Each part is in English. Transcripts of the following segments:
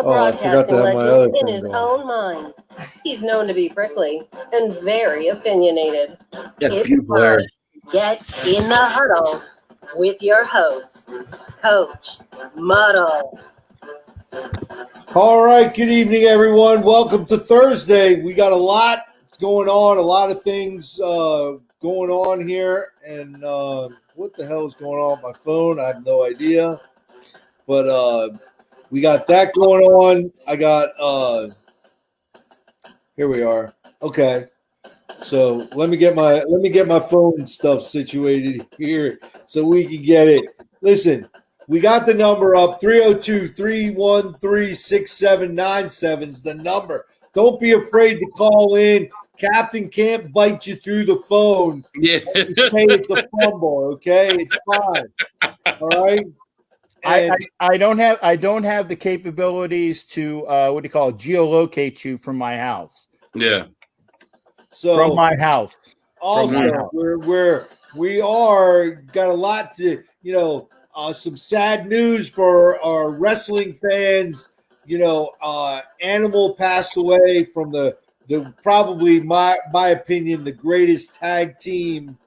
a broadcasting legend in his own mind. He's known to be prickly and very opinionated. It's time. Get in the huddle with your host, Coach Muddle. All right, good evening, everyone. Welcome to Thursday. We got a lot going on, a lot of things going on here. And what the hell is going on with my phone? I have no idea. But we got that going on. I got here we are. Okay. So let me get my phone stuff situated here so we can get it. Listen, we got the number up. 302-313-6797 is the number. Don't be afraid to call in. Captain can't bite you through the phone. Yeah. It's a fumble, okay? It's fine. All right. I don't have the capabilities to geolocate you from my house. Yeah. So from my house. Also, we are got a lot to, some sad news for our wrestling fans. Animal passed away from the probably my opinion the greatest tag team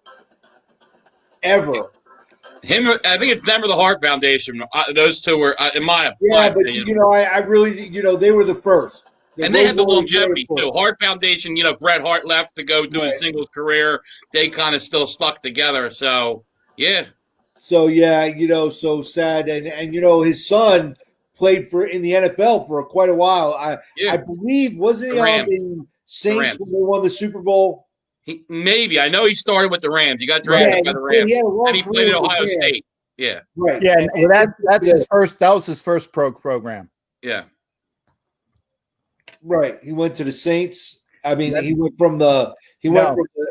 ever. I think it's them or the Hart Foundation. Those two were, in my opinion. I really, they were the first. And they had the longevity, too. Hart Foundation, Bret Hart left to go do his singles career. They kind of still stuck together. So, yeah. So, so sad. And his son played in the NFL for quite a while. I believe, wasn't he on the Saints when they won the Super Bowl? Maybe. I know he started with the Rams. He got drafted by the Rams. And he played at Ohio State. Yeah. Right. Yeah, that's his first. That was his first pro program. Yeah. Right. He went to the Saints. I mean, he went from the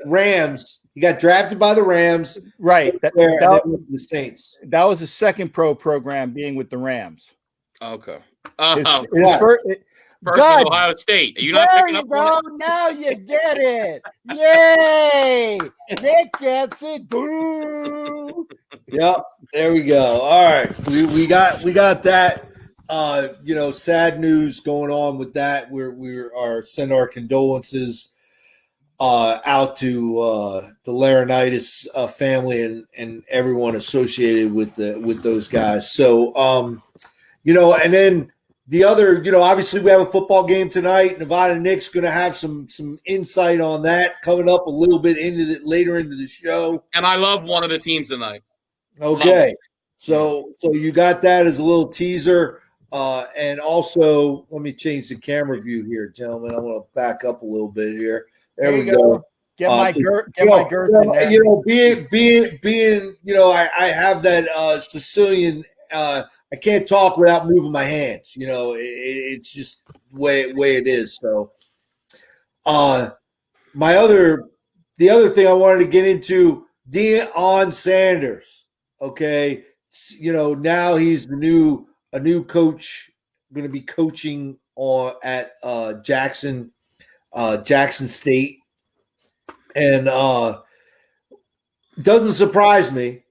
Rams. He got drafted by the Rams. Right. That was the Saints. That was his second pro program being with the Rams. Okay. First God, Ohio State. Are you not picking up on it? Now you get it. Yay! Nick gets it. Boo! Yep. There we go. All right. We got that. Sad news going on with that. We are send our condolences out to the Laurinaitis family and everyone associated with those guys. So and then the other, obviously we have a football game tonight. Nevada Nick's going to have some insight on that coming up a little bit later into the show. And I love one of the teams tonight. Okay. So you got that as a little teaser. And also, let me change the camera view here, gentlemen. I'm going to back up a little bit here. There we go. Get my girth in there. Being I have that Sicilian. I can't talk without moving my hands. It's just the way it is. So, the other thing I wanted to get into, Deion Sanders. Okay, now he's a new coach, going to be coaching at Jackson State, and doesn't surprise me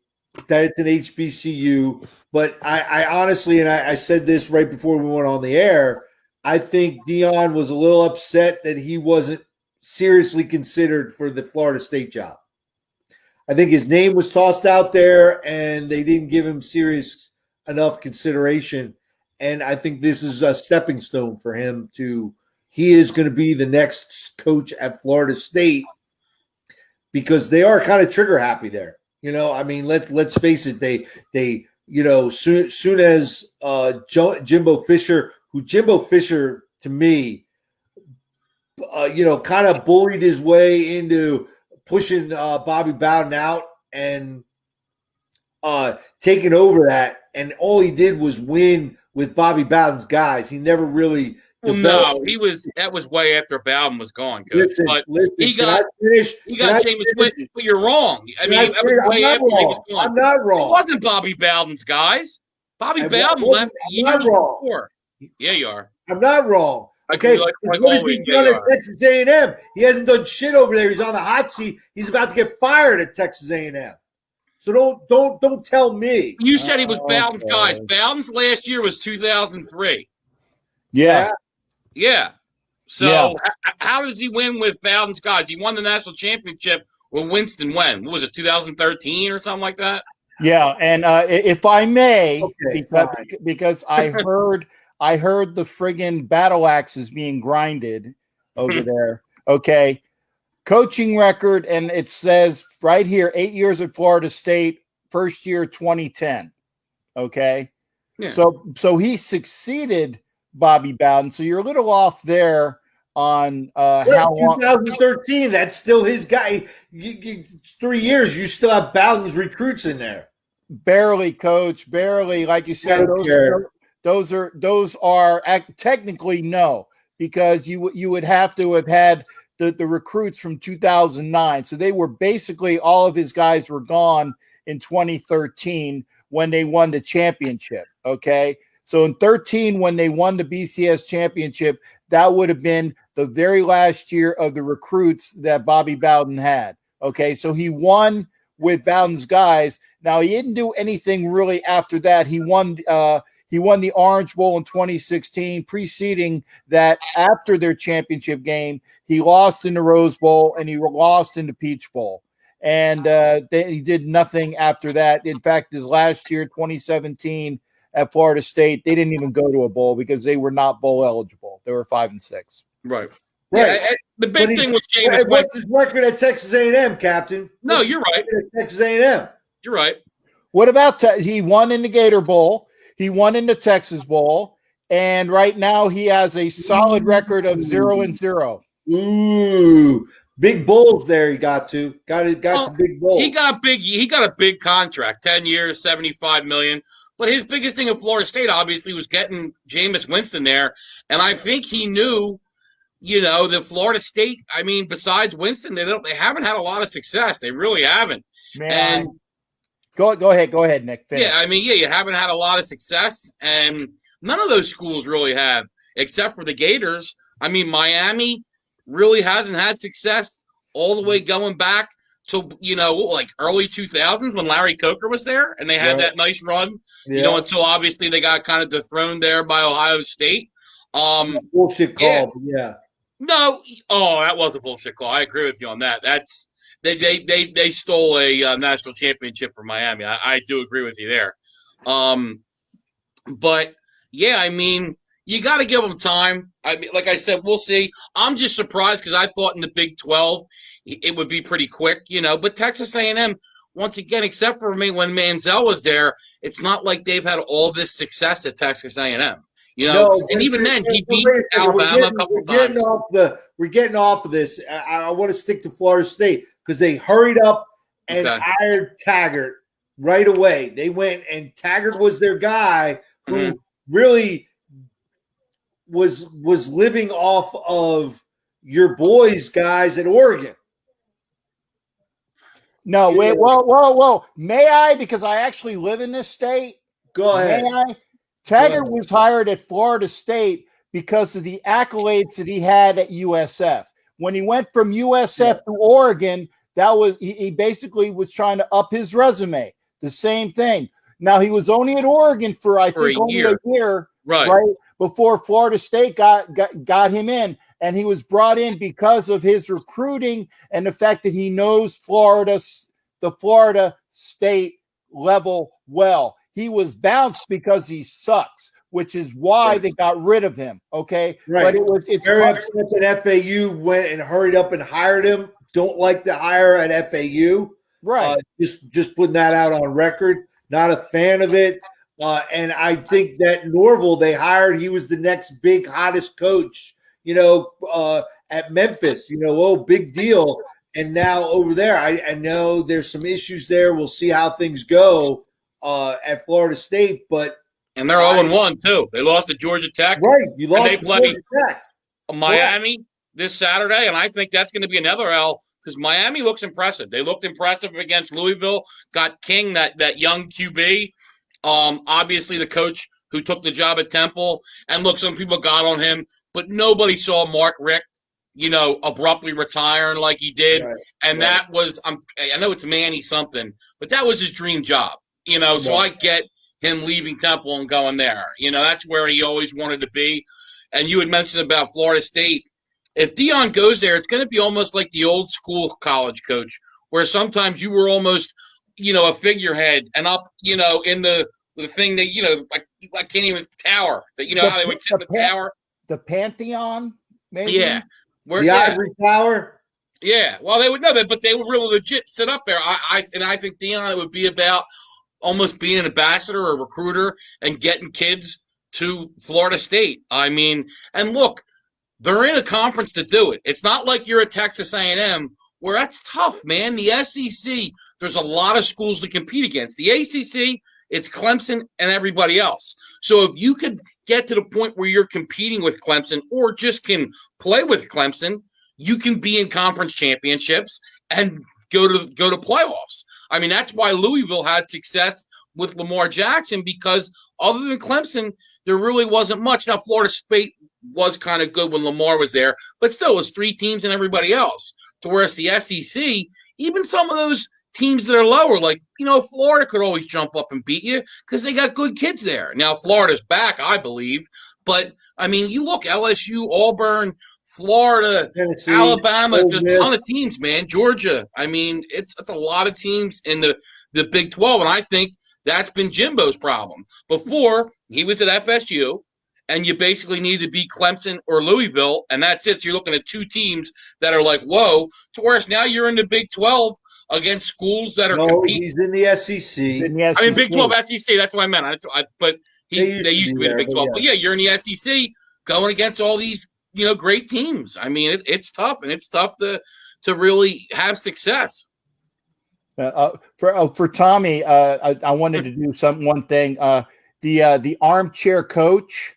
that it's an HBCU. But I honestly, and I said this right before we went on the air, I think Deion was a little upset that he wasn't seriously considered for the Florida State job. I think his name was tossed out there, and they didn't give him serious enough consideration. And I think this is a stepping stone for him he is going to be the next coach at Florida State because they are kind of trigger happy there. I mean, let's face it. They soon as Jimbo Fisher to me, kind of bullied his way into pushing Bobby Bowden out and taking over that. And all he did was win with Bobby Bowden's guys. He never really developed. No, that was way after Bowden was gone, Coach. He got Jameis Winston, but you're wrong. I mean, that was way after he was gone. I'm not wrong. It wasn't Bobby Bowden's guys. Bobby Bowden left years before. Yeah, you are. I'm not wrong. Okay, what has he done at Texas A&M? He hasn't done shit over there. He's on the hot seat. He's about to get fired at Texas A&M. So don't tell me. You said he was Bowden's guys. Bowden's last year was 2003. Yeah. So how does he win with Bowden's guys? He won the national championship with Winston when? What was it, 2013 or something like that? Yeah, and if I may, Okay, because I heard the friggin' battle axes being grinded over there. Okay, coaching record, and it says right here, 8 years at Florida State, first year 2010. Okay, so he succeeded Bobby Bowden. So you're a little off there on how long. 2013. That's still his guy. It's 3 years. You still have Bowden's recruits in there. Barely, coach. Barely, like you said. Those are technically no, because you would have to have had the recruits from 2009. So they were basically, all of his guys were gone in 2013 when they won the championship. Okay. So in 13, when they won the BCS championship, that would have been the very last year of the recruits that Bobby Bowden had. Okay. So he won with Bowden's guys. Now, he didn't do anything really after that. He won the Orange Bowl in 2016, preceding that. After their championship game, he lost in the Rose Bowl and he lost in the Peach Bowl. And he did nothing after that. In fact, his last year, 2017, at Florida State, they didn't even go to a bowl because they were not bowl eligible. They were 5-6. Right. Yeah, the big thing with Jameis. What's his record at Texas A&M, Captain? You're right. Texas A&M. You're right. What about he won in the Gator Bowl? He won in the Texas Bowl, and right now he has a solid record of 0-0. Ooh, big bowls there. He got the big bowl. He got a big contract, 10 years, $75 million. But his biggest thing at Florida State, obviously, was getting Jameis Winston there. And I think he knew, that Florida State, I mean, besides Winston, they haven't had a lot of success. They really haven't. Man, go ahead, Nick. Finish. Yeah, I mean, you haven't had a lot of success. And none of those schools really have, except for the Gators. I mean, Miami really hasn't had success all the way going back to, like early 2000s when Larry Coker was there and they had that nice run, until obviously they got kind of dethroned there by Ohio State. Bullshit call, yeah. No, that was a bullshit call. I agree with you on that. That's they stole a national championship from Miami. I do agree with you there. But yeah, I mean, you got to give them time. I mean, like I said, we'll see. I'm just surprised because I thought in the Big 12 it would be pretty quick, But Texas A&M, once again, except for me when Manziel was there, it's not like they've had all this success at Texas A&M. And even then, he beat Alabama a couple times. We're getting off of this. I want to stick to Florida State because they hurried up and hired Taggart right away. They went and Taggart was their guy who really was living off of your boys, guys at Oregon. No, wait, whoa. May I? Because I actually live in this state. Go ahead. May I? Taggart was hired at Florida State because of the accolades that he had at USF. When he went from USF to Oregon, he basically was trying to up his resume. The same thing. Now, he was only at Oregon for only a year, right? Before Florida State got him in. And he was brought in because of his recruiting and the fact that he knows the Florida State level well. He was bounced because he sucks, which is why they got rid of him. Okay. Right. But it's very upset that FAU went and hurried up and hired him. Don't like the hire at FAU. Right. Just putting that out on record. Not a fan of it. And I think that Norvell they hired, he was the next big hottest coach, at Memphis, big deal. And now over there, I know there's some issues there. We'll see how things go at Florida State, and they're 0-1 too. They lost to Georgia Tech. Right, you lost to Georgia Tech. Miami this Saturday, and I think that's going to be another L because Miami looks impressive. They looked impressive against Louisville. Got King, that young QB. Obviously the coach who took the job at Temple, and look, some people got on him, but nobody saw Mark Richt, abruptly retiring like he did. Right. And that was, I know it's Manny something, but that was his dream job, so I get him leaving Temple and going there. That's where he always wanted to be. and you had mentioned about Florida State. If Deion goes there, it's going to be almost like the old school college coach, where sometimes you were almost, a figurehead and up, in the thing that, I can't even tower that, how they would sit in the tower. The Pantheon, maybe? Yeah. The Ivory Tower? Yeah. Well, they would know that, but they would really legit sit up there. I think Deion, it would be about almost being an ambassador or a recruiter and getting kids to Florida State. I mean, and look, they're in a conference to do it. It's not like you're at Texas A&M where that's tough, man. The SEC, there's a lot of schools to compete against. The ACC, it's Clemson and everybody else. So if you could get to the point where you're competing with Clemson or just can play with Clemson, you can be in conference championships and go to playoffs. I mean, that's why Louisville had success with Lamar Jackson, because other than Clemson, there really wasn't much. Now, Florida State was kind of good when Lamar was there, but still it was 3 teams and everybody else. To whereas the SEC, even some of those teams that are lower, like, Florida could always jump up and beat you because they got good kids there. Now, Florida's back, I believe. But, I mean, you look, LSU, Auburn, Florida, Tennessee, Alabama, there's a ton of teams, man. Georgia. I mean, it's a lot of teams in the Big 12, and I think that's been Jimbo's problem. Before, he was at FSU, and you basically need to beat Clemson or Louisville, and that's it. So you're looking at 2 teams that are like, whoa, to whereas now you're in the Big 12 against schools that are competing. He's in the SEC. I mean, Big 12 SEC, that's what I meant. But they used to be the Big 12. But, yeah, you're in the SEC going against all these, great teams. I mean, it's tough, and it's tough to really have success. For Tommy, I wanted to do one thing. The armchair coach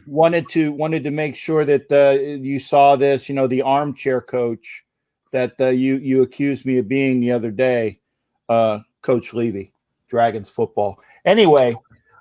wanted to make sure that you saw this. The armchair coach that you accused me of being the other day, Coach Levy, Dragons football. Anyway,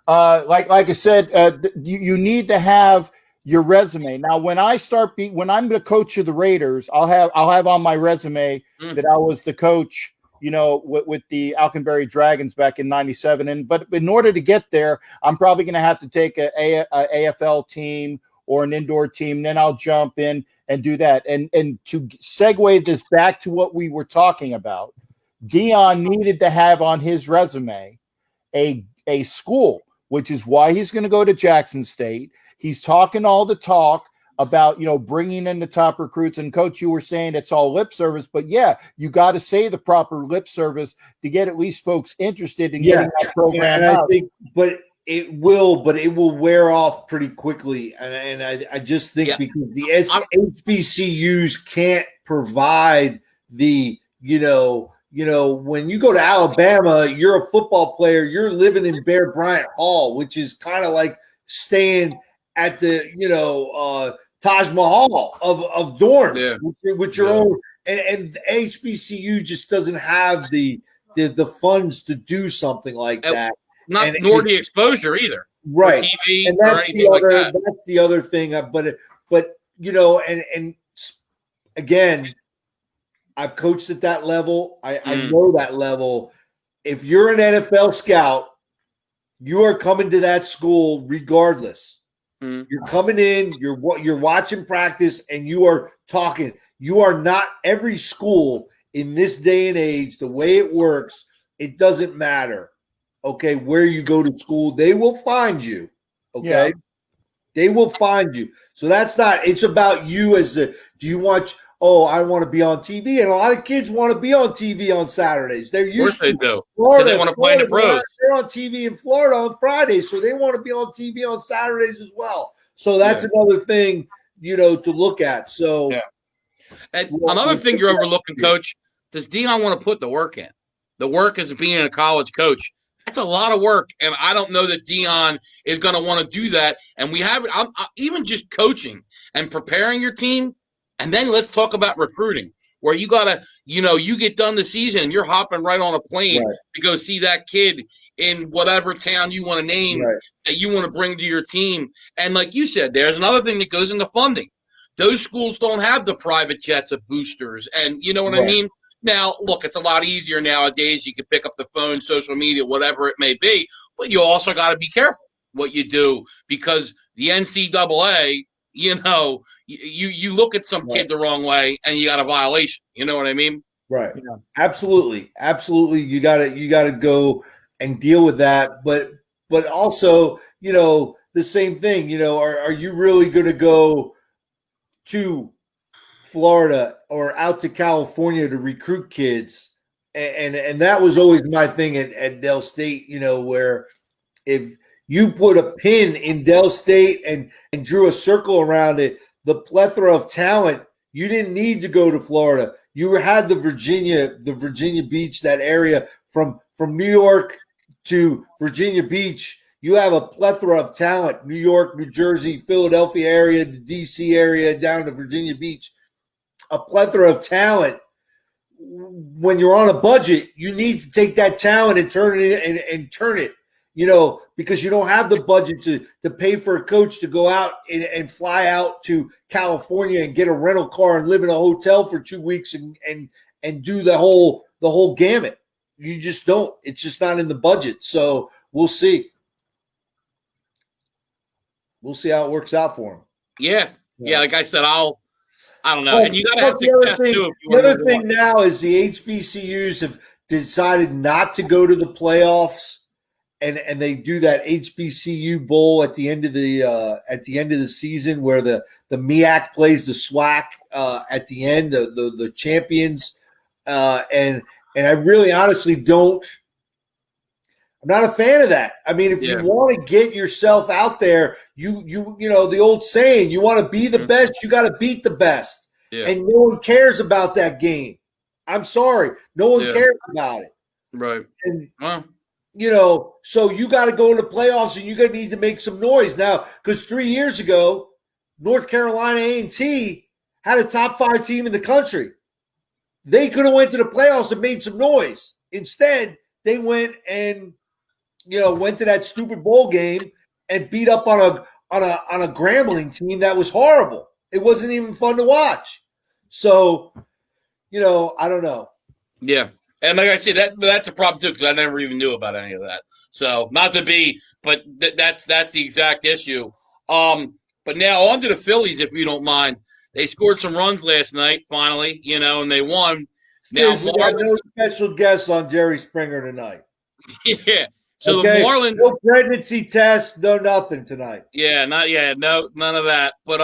like I said, you need to have your resume. Now, when I'm the coach of the Raiders, I'll have on my resume that I was the coach, with the Alconbury Dragons back in '97. But in order to get there, I'm probably going to have to take a AFL team or an indoor team. Then I'll jump in and do that. And to segue this back to what we were talking about, Deion needed to have on his resume a school, which is why he's going to go to Jackson State. He's talking all the talk about, bringing in the top recruits. And Coach, you were saying it's all lip service, but yeah, you got to say the proper lip service to get at least folks interested in getting that program out. But it will wear off pretty quickly. And I just think because the HBCUs can't provide the, when you go to Alabama, you're a football player, you're living in Bear Bryant Hall, which is kind of like staying at the, Taj Mahal of dorms with your own, and HBCU just doesn't have the funds to do something like that. Nor the exposure either, right? TV and that's or anything like that. That's the other thing. But and again, I've coached at that level. I know that level. If you're an NFL scout, you are coming to that school regardless. You're coming in, you're watching practice, and you are talking. You are not every school in this day and age, the way it works, it doesn't matter, okay, where you go to school. They will find you, okay? Yeah. They will find you. So that's not – it's about you as a – do you want – I want to be on TV. And a lot of kids want to be on TV on Saturdays. They're used to – Of course they do. Florida, they want to play in the pros. They're on TV in Florida on Fridays, so they want to be on TV on Saturdays as well. So that's another thing, to look at. So and another thing you're overlooking, Coach, does Deion want to put the work in? The work is being a college coach. That's a lot of work, and I don't know that Deion is going to want to do that. And we have even just coaching and preparing your team, and then let's talk about recruiting, where you got to, you get done the season and you're hopping right on a plane to go see that kid in whatever town you want to name that you want to bring to your team. And like you said, there's another thing that goes into funding. Those schools don't have the private jets of boosters, and you know what I mean? Now, look, it's a lot easier nowadays. You can pick up the phone, social media, whatever it may be, but you also got to be careful what you do, because the NCAA you look at some kid the wrong way and you got a violation. You know what I mean? Right. Yeah. Absolutely. You gotta go and deal with that. But also, the same thing, are you really gonna go to Florida or out to California to recruit kids? And that was always my thing at Dell State, where if you put a pin in Dell State and drew a circle around it, the plethora of talent, you didn't need to go to Florida. You had the Virginia Beach, that area from New York to Virginia Beach. You have a plethora of talent, New York, New Jersey, Philadelphia area, the DC area, down to Virginia Beach, a plethora of talent. When you're on a budget, you need to take that talent and turn it, because you don't have the budget to pay for a coach to go out and fly out to California and get a rental car and live in a hotel for 2 weeks and do the whole gamut. You just don't. It's just not in the budget. So we'll see. We'll see how it works out for him. Yeah. Like I said, I don't know. And you got to have success too. The other thing now is the HBCUs have decided not to go to the playoffs. And they do that HBCU bowl at the end of the season, where the MEAC plays the SWAC at the end, the champions, and I really honestly don't. I'm not a fan of that. I mean, if you want to get yourself out there, you know the old saying, you want to be the best, you got to beat the best, and no one cares about that game. I'm sorry, no one cares about it. Right. And so you got to go in the playoffs, and you're going to need to make some noise now, because 3 years ago, North Carolina A&T had a top 5 team in the country. They could have went to the playoffs and made some noise. Instead, they went and went to that stupid bowl game and beat up on a Grambling team that was horrible. It wasn't even fun to watch. So, I don't know. Yeah. And like I said, that's a problem too, because I never even knew about any of that. So not to be, but that's the exact issue. But now on to the Phillies, if you don't mind. They scored some runs last night, finally, and they won. Now we got no special guests on Jerry Springer tonight. Yeah. So the Marlins, no pregnancy test, no nothing tonight. Yeah, no, none of that. But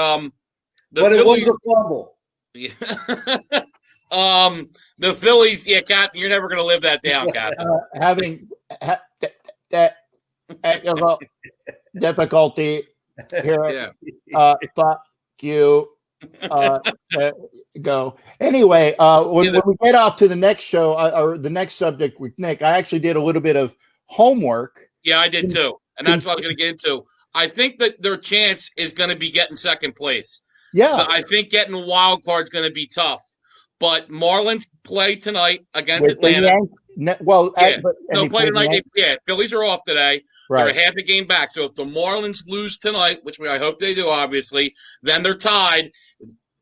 but it was a fumble. Yeah. The Phillies, Captain, you're never going to live that down, Captain. Difficulty here. Fuck you. Go. Anyway, when we get off to the next show or the next subject with Nick, I actually did a little bit of homework. Yeah, I did too. And that's what I was going to get into. I think that their chance is going to be getting second place. Yeah. But I think getting a wild card is going to be tough. But Marlins play tonight against Atlanta. Play tonight. Phillies are off today. Right. They're half a game back. So if the Marlins lose tonight, which I hope they do, obviously, then they're tied.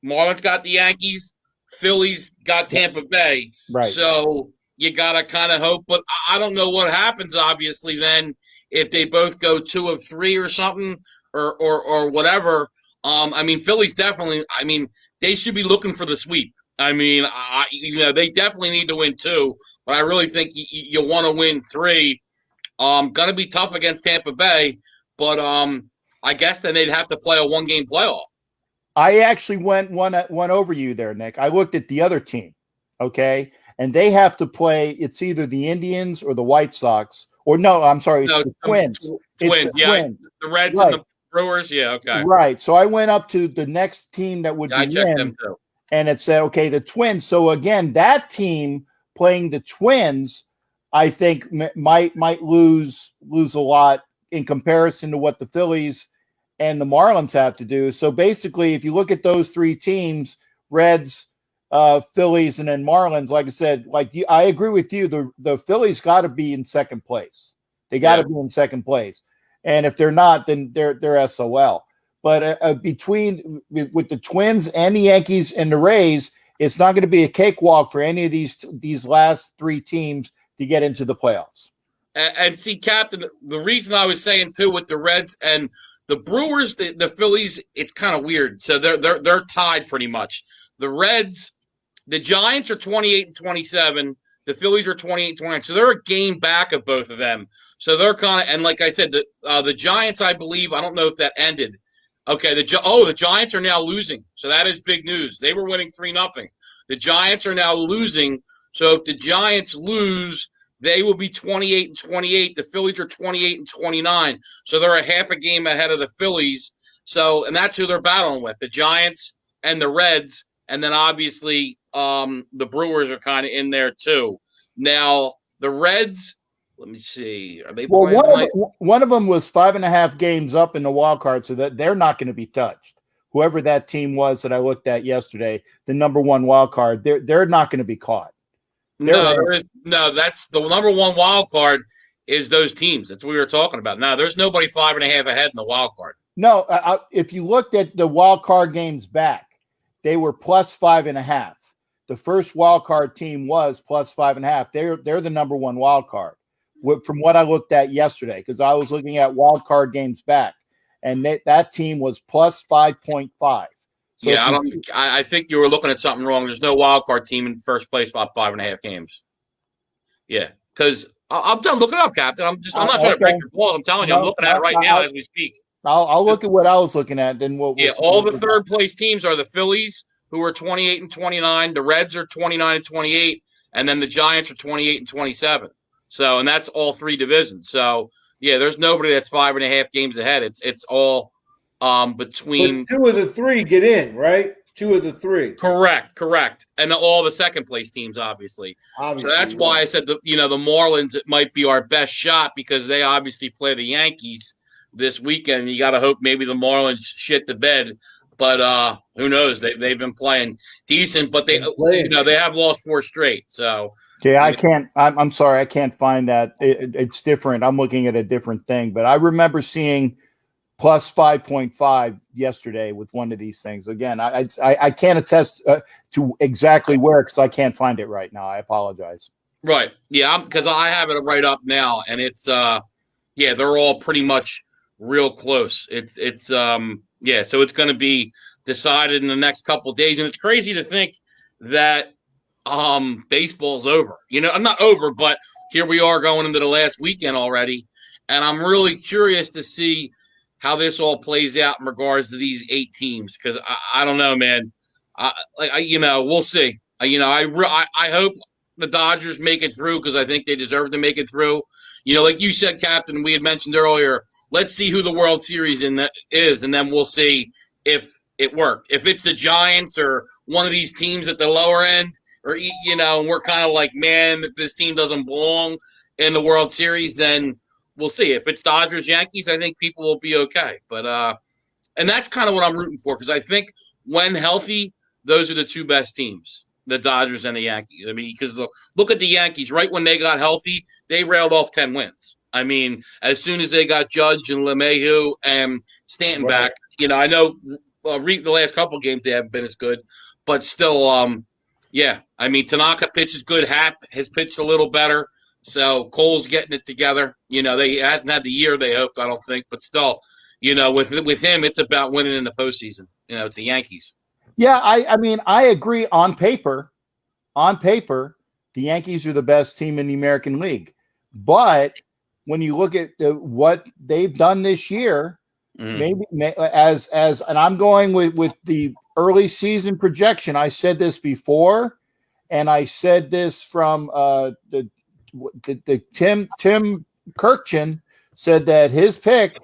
Marlins got the Yankees. Phillies got Tampa Bay. Right. So you got to kind of hope. But I don't know what happens, obviously, then if they both go 2 of 3 or something or whatever. Phillies definitely, they should be looking for the sweep. They definitely need to win 2. But I really think you want to win 3. Going to be tough against Tampa Bay, but I guess then they'd have to play a 1-game playoff. I actually went one over you there, Nick. I looked at the other team, okay, and they have to play. It's either the Indians or the White Sox, or no, I'm sorry, it's the Twins. Twins, Twins. The Reds and the Brewers, okay. Right. So I went up to the next team that would be I checked them too, and it said, okay, the Twins. So again, that team playing the Twins, I think might lose a lot in comparison to what the Phillies and the Marlins have to do. So basically, if you look at those 3 teams, Reds, Phillies, and then Marlins, like I said, I agree with you. The Phillies got to be in second place. They got to be in second place, and if they're not, then they're SOL. But with the Twins and the Yankees and the Rays, it's not going to be a cakewalk for any of these last 3 teams to get into the playoffs. And see, Captain, the reason I was saying too with the Reds and The Brewers, the Phillies, it's kind of weird. So they're tied pretty much. The Reds, the Giants are 28-27. The Phillies are 28-29. So they're a game back of both of them. So they're kind of, and like I said, the Giants, I believe, I don't know if that ended. Okay, the Giants are now losing. So that is big news. They were winning 3-0. The Giants are now losing. So if the Giants lose, they will be 28-28. The Phillies are 28-29. So they're a half a game ahead of the Phillies. So, and that's who they're battling with, the Giants and the Reds. And then obviously the Brewers are kind of in there too. Now, the Reds, let me see. Are they playing tonight? One of them was 5.5 games up in the wild card, so that they're not going to be touched. Whoever that team was that I looked at yesterday, the number one wild card, they're not going to be caught. That's the number one wild card is those teams. That's what we were talking about. Now, there's nobody 5.5 ahead in the wild card. No, if you looked at the wild card games back, they were plus 5.5. The first wild card team was plus 5.5. They're the number one wild card from what I looked at yesterday, because I was looking at wild card games back, and that team was plus 5.5. So yeah, I think you were looking at something wrong. There's no wild card team in first place about 5.5 games. Yeah, because I'm done looking up, Captain. I'm not trying to break your balls. I'm telling you, I'm looking at it right now as we speak. I'll look at what I was looking at. Then all the third place teams are the Phillies, who are 28-29. The Reds are 29-28, and then the Giants are 28-27. So, and that's all three divisions. So, yeah, there's nobody that's 5.5 games ahead. It's all between. But 2 of the 3 get in, right? 2 of the 3. Correct. And all the second place teams, obviously. So that's why I said the Marlins, it might be our best shot, because they obviously play the Yankees this weekend. You got to hope maybe the Marlins shit the bed, but who knows? They've been playing decent, but they have lost 4 straight. So yeah, I can't. I'm sorry, I can't find that. It's different. I'm looking at a different thing, but I remember seeing plus 5.5 yesterday with one of these things. Again, I can't attest to exactly where, because I can't find it right now. I apologize. Right. Yeah, because I have it right up now, and it's they're all pretty much real close. It's so it's going to be decided in the next couple of days, and it's crazy to think that baseball's over. I'm not over, but here we are going into the last weekend already, and I'm really curious to see how this all plays out in regards to these 8 teams, because I don't know, man. We'll see. I hope the Dodgers make it through, because I think they deserve to make it through. Like you said, Captain, we had mentioned earlier, let's see who the World Series is, and then we'll see if it worked. If it's the Giants or one of these teams at the lower end, or, and we're kind of like, man, if this team doesn't belong in the World Series, then we'll see. If it's Dodgers, Yankees, I think people will be okay. But and that's kind of what I'm rooting for, because I think when healthy, those are the 2 best teams, the Dodgers and the Yankees. I mean, because look at the Yankees. Right when they got healthy, they railed off 10 wins. I mean, as soon as they got Judge and LeMahieu and Stanton back, I know the last couple of games they haven't been as good, but still, I mean, Tanaka pitches good. Happ has pitched a little better. So Cole's getting it together. He hasn't had the year they hoped, I don't think, but still, with him, it's about winning in the postseason. It's the Yankees. Yeah, I mean, I agree on paper. On paper, the Yankees are the best team in the American League. But when you look at what they've done this year, maybe as and I'm going with the early season projection. I said this before, and I said this from the Tim Kirkchin said that his pick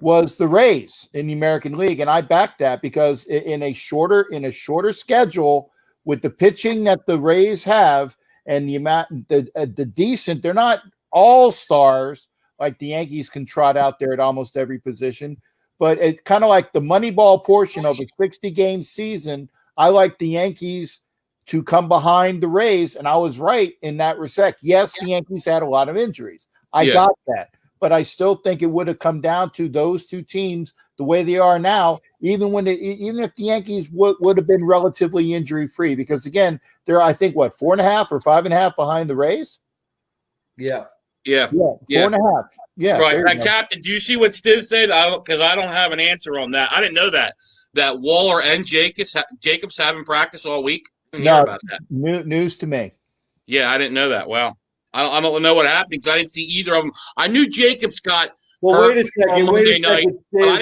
was the Rays in the American League, and I backed that, because in a shorter schedule, with the pitching that the Rays have and the amount the decent, they're not all stars like the Yankees can trot out there at almost every position, but it's kind of like the Moneyball portion of a 60-game season. I like the Yankees to come behind the Rays, and I was right in that respect. Yes, the Yankees had a lot of injuries. I got that. But I still think it would have come down to those 2 teams the way they are now, even if the Yankees would have been relatively injury-free, because, again, they're, I think, 4.5 or 5.5 behind the Rays? Yeah. Yeah. Yeah. 4.5. Yeah. Right. And Captain, do you see what Stiz said? Because I don't have an answer on that. I didn't know that Waller and Jacobs haven't practiced all week. I didn't hear about that. News to me. Yeah, I didn't know that. Well, I don't know what happened because I didn't see either of them. I knew Jacobs got hurt wait a second, on Monday night, but I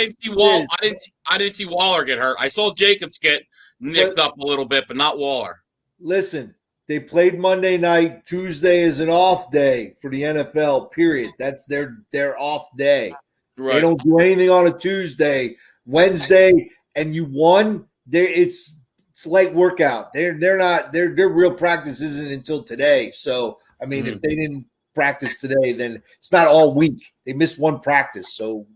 didn't see Waller get hurt. I saw Jacobs get nicked up a little bit, but not Waller. Listen, they played Monday night. Tuesday is an off day for the NFL, period. That's their off day. Right. They don't do anything on a Tuesday. Wednesday, and you won, it's light workout. They're not their real practice isn't until today. So I mean, if they didn't practice today, then it's not all week. They missed one practice. So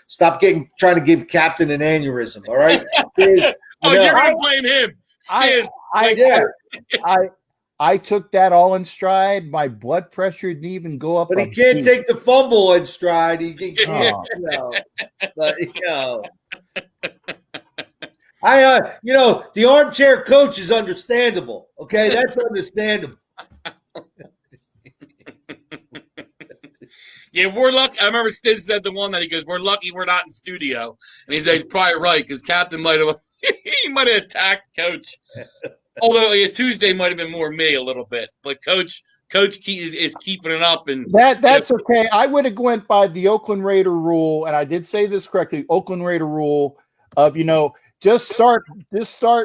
stop trying to give Captain an aneurysm. All right. You're gonna blame him. I took that all in stride. My blood pressure didn't even go up. But he can't take the fumble in stride. He can't. The armchair coach is understandable. Okay, that's understandable. Yeah, we're lucky. I remember Stiz said the one that he goes, "We're lucky we're not in studio," and he said he's probably right because Captain might have attacked Coach. Although Tuesday might have been more me a little bit, but Coach is keeping it up, and that's okay. I would have went by the Oakland Raider rule, and I did say this correctly. Oakland Raider rule of just start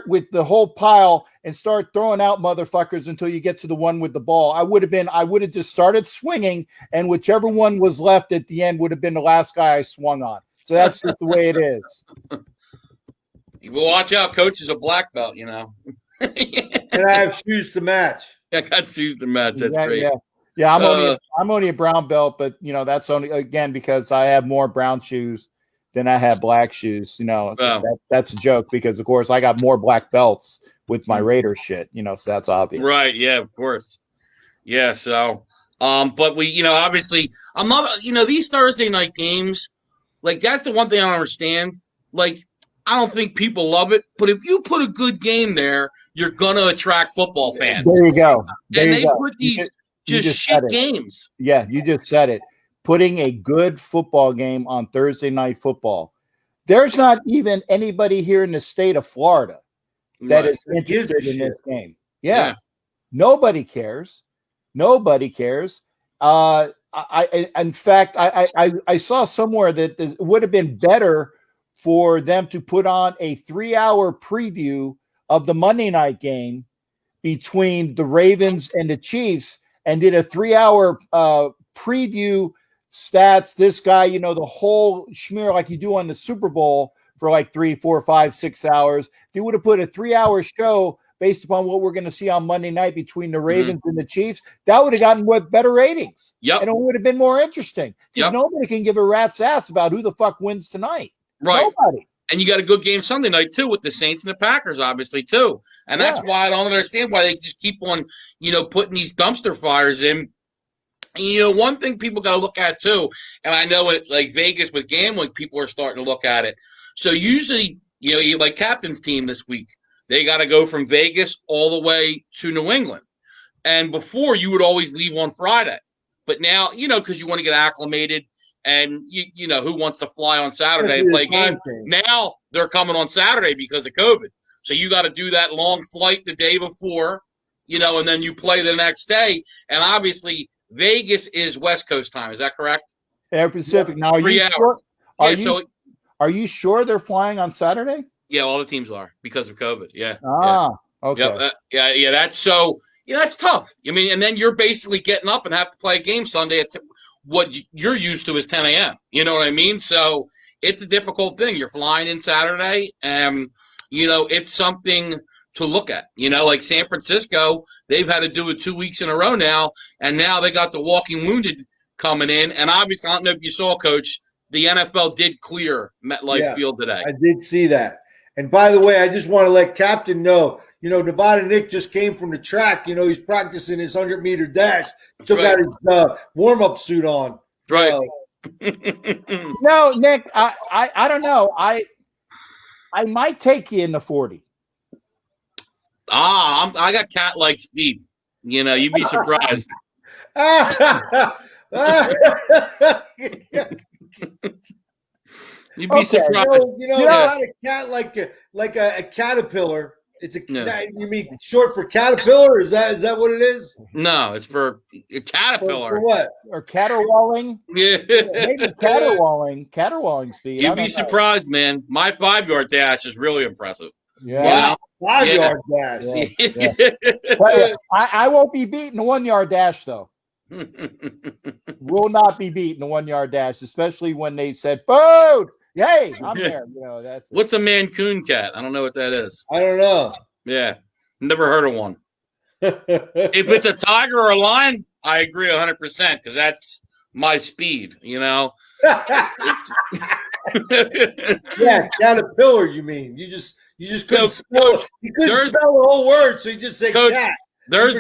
with the whole pile and start throwing out motherfuckers until you get to the one with the ball. I would have just started swinging, and whichever one was left at the end would have been the last guy I swung on. So that's just the way it is. Well, watch out, Coach is a black belt, And I have shoes to match. I got shoes to match. That's great. Yeah. I'm only a brown belt, but that's only again because I have more brown shoes than I have black shoes. That's a joke because of course I got more black belts with my Raider shit. So that's obvious. Right? Yeah, of course. Yeah. So, but we, obviously, I'm not. These Thursday night games, like that's the one thing I don't understand. Like, I don't think people love it, but if you put a good game there, you're gonna attract football fans. There you go. Put these just shit games. Yeah, you just said it. Putting a good football game on Thursday Night Football. There's not even anybody here in the state of Florida that is interested in this game. Yeah. Nobody cares. Nobody cares. In fact, I saw somewhere that it would have been better for them to put on a 3-hour preview of the Monday night game between the Ravens and the Chiefs and did a 3-hour preview stats. This guy, the whole schmear like you do on the Super Bowl for like 3, 4, 5, 6 hours. They would have put a 3-hour show based upon what we're going to see on Monday night between the Ravens and the Chiefs. That would have gotten better ratings. Yep. And it would have been more interesting because nobody can give a rat's ass about who the fuck wins tonight. Right. Nobody. And you got a good game Sunday night, too, with the Saints and the Packers, obviously, too. And that's why I don't understand why they just keep on, putting these dumpster fires in. And, one thing people got to look at, too, and I know it, like Vegas with gambling, people are starting to look at it. So usually, like Captain's team this week, they got to go from Vegas all the way to New England. And before, you would always leave on Friday. But now, because you want to get acclimated. And who wants to fly on Saturday and play a game? Now they're coming on Saturday because of COVID. So you got to do that long flight the day before, and then you play the next day. And obviously Vegas is West Coast time. Is that correct? Air Pacific. Now, are you sure they're flying on Saturday? Yeah, all the teams are because of COVID. Yeah. Okay. Yeah. That's so. That's tough. I mean, and then you're basically getting up and have to play a game Sunday at what you're used to is 10 a.m. You know what I mean? So it's a difficult thing. You're flying in Saturday, and it's something to look at. Like San Francisco, they've had to do it 2 weeks in a row now, and now they got the walking wounded coming in. And obviously, I don't know if you saw, Coach, the NFL did clear MetLife Field today. I did see that. And by the way, I just want to let Captain know, Nevada Nick just came from the track. He's practicing his 100-meter dash. Still got his warm-up suit on. Right. No, Nick, I don't know. I might take you in the 40. I got cat-like speed. You'd be surprised. You'd be surprised. Not a cat like a caterpillar. It's you mean short for caterpillar? Is that what it is? No, it's for a caterpillar. For what? Or caterwauling? Yeah. Maybe caterwauling speed. You'd be surprised, man. My 5-yard dash is really impressive. Yeah. 5-yard dash. Yeah. I won't be beating the 1-yard dash though. Will not be beating the 1-yard dash, especially when they said food. Yay, I'm there. That's what's a Mancoon cat? I don't know what that is. I don't know. Yeah, never heard of one. If it's a tiger or a lion, I agree 100% because that's my speed. Yeah, caterpillar. You mean you just couldn't spell it. You couldn't spell the whole word, so you just say cat. There's